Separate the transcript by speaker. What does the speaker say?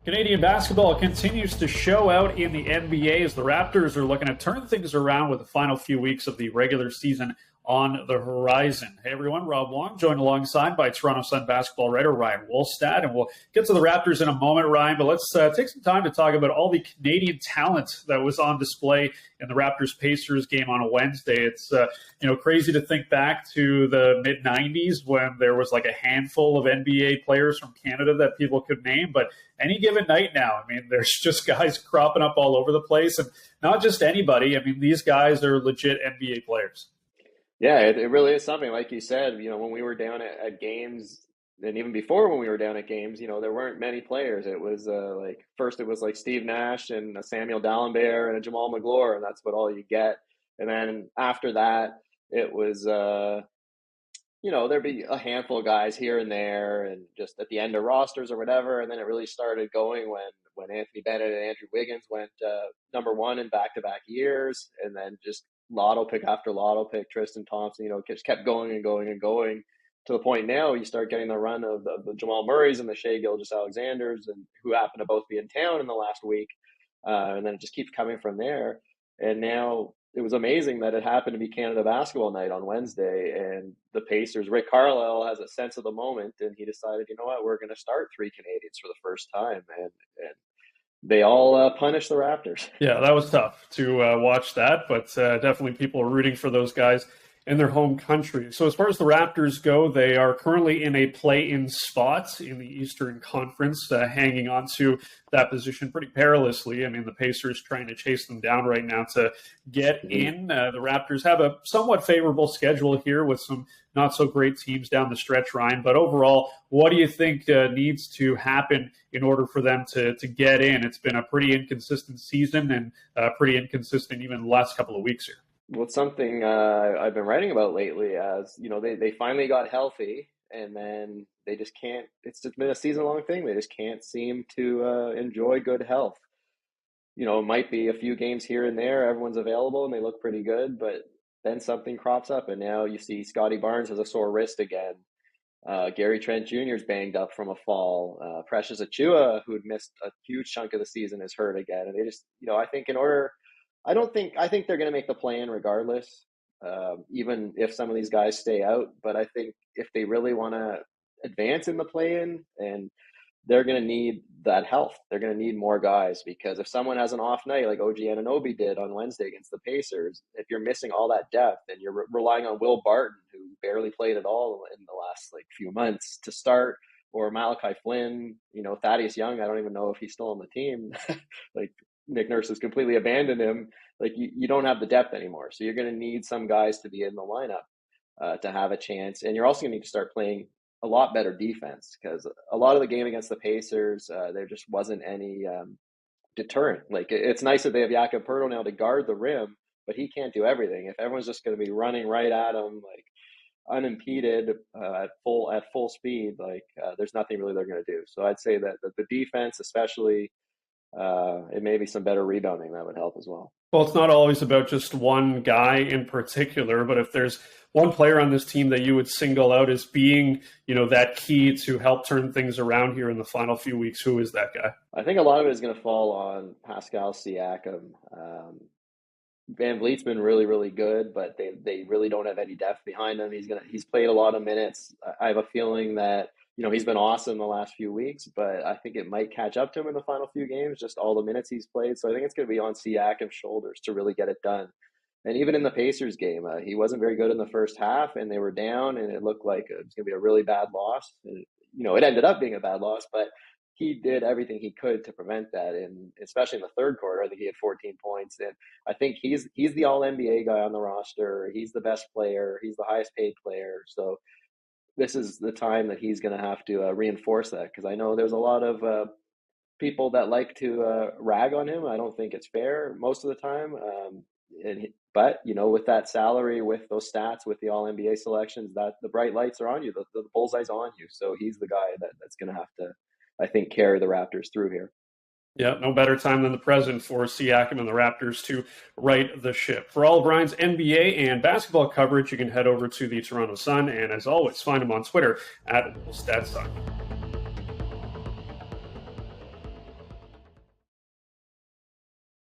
Speaker 1: Canadian basketball continues to show out in the NBA as the Raptors are looking to turn things around with the final few weeks of the regular season on the horizon. Hey everyone, Rob Wong, joined alongside by Toronto Sun basketball writer Ryan Wolstat, and we'll get to the Raptors in a moment, Ryan, but let's take some time to talk about all the Canadian talent that was on display in the Raptors-Pacers game on a Wednesday. It's crazy to think back to the mid-'90s when there was like a handful of NBA players from Canada that people could name, but any given night now, I mean, there's just guys cropping up all over the place, and not just anybody. I mean, these guys are legit NBA players.
Speaker 2: Yeah, it really is something. Like you said, when we were down at games, and even before when we were down at games, there weren't many players. It was first it was like Steve Nash and a Samuel Dalembert and a Jamal McGlure, and that's what all you get. And then after that, it was, there'd be a handful of guys here and there and just at the end of rosters or whatever. And then it really started going when Anthony Bennett and Andrew Wiggins went number one in back-to-back years, and then just lotto pick after lotto pick, Tristan Thompson, just kept going and going and going to the point now you start getting the run of the Jamal Murrays and the Shai Gilgeous-Alexanders, and who happen to both be in town in the last week. And then it just keeps coming from there. And now it was amazing that it happened to be Canada basketball night on Wednesday, and the Pacers, Rick Carlisle has a sense of the moment, and he decided, we're going to start three Canadians for the first time. And they all punished the Raptors.
Speaker 1: Yeah, that was tough to watch that, but definitely people are rooting for those guys in their home country. So as far as the Raptors go, they are currently in a play-in spot in the Eastern Conference, hanging on to that position pretty perilously. I mean, the Pacers trying to chase them down right now to get in. The Raptors have a somewhat favorable schedule here with some not-so-great teams down the stretch, Ryan. But overall, what do you think needs to happen in order for them to get in? It's been a pretty inconsistent season and pretty inconsistent even the last couple of weeks here.
Speaker 2: Well, it's something I've been writing about lately as, they finally got healthy, and then they just can't, it's just been a season-long thing. They just can't seem to enjoy good health. It might be a few games here and there, everyone's available and they look pretty good, but then something crops up, and now you see Scotty Barnes has a sore wrist again. Gary Trent Jr. is banged up from a fall. Precious Achiuwa, who had missed a huge chunk of the season, is hurt again. And they just, I think I think they're going to make the play-in regardless, even if some of these guys stay out. But I think if they really want to advance in the play-in, and they're going to need that health. They're going to need more guys, because if someone has an off night like OG Anunoby did on Wednesday against the Pacers, if you're missing all that depth and you're relying on Will Barton, who barely played at all in the last few months to start, or Malachi Flynn, Thaddeus Young, I don't even know if he's still on the team. Nick Nurse has completely abandoned him. You don't have the depth anymore. So you're going to need some guys to be in the lineup to have a chance. And you're also going to need to start playing a lot better defense, because a lot of the game against the Pacers, there just wasn't any deterrent. It's nice that they have Jakob Poeltl now to guard the rim, but he can't do everything. If everyone's just going to be running right at him, unimpeded at full speed, there's nothing really they're going to do. So I'd say that the defense, especially, it may be some better rebounding that would help as well.
Speaker 1: Well, it's not always about just one guy in particular, but if there's one player on this team that you would single out as being, that key to help turn things around here in the final few weeks, who is that guy?
Speaker 2: I think a lot of it is going to fall on Pascal Siakam. Van Vliet's been really, really good, but they really don't have any depth behind him. He's played a lot of minutes. I have a feeling that he's been awesome the last few weeks, but I think it might catch up to him in the final few games, just all the minutes he's played. So I think it's going to be on Siakam's shoulders to really get it done. And even in the Pacers game, he wasn't very good in the first half, and they were down, and it looked like it was going to be a really bad loss. And, it ended up being a bad loss, but he did everything he could to prevent that. And especially in the third quarter, I think he had 14 points. And I think he's the all-NBA guy on the roster. He's the best player. He's the highest paid player. So this is the time that he's going to have to reinforce that, because I know there's a lot of people that like to rag on him. I don't think it's fair most of the time. But with that salary, with those stats, with the All-NBA selections, that the bright lights are on you, the bullseye's on you. So he's the guy that's going to have to, I think, carry the Raptors through here.
Speaker 1: Yeah, no better time than the present for Siakam and the Raptors to right the ship. For all of Ryan's NBA and basketball coverage, you can head over to the Toronto Sun, and as always, find him on Twitter at WolstatSun.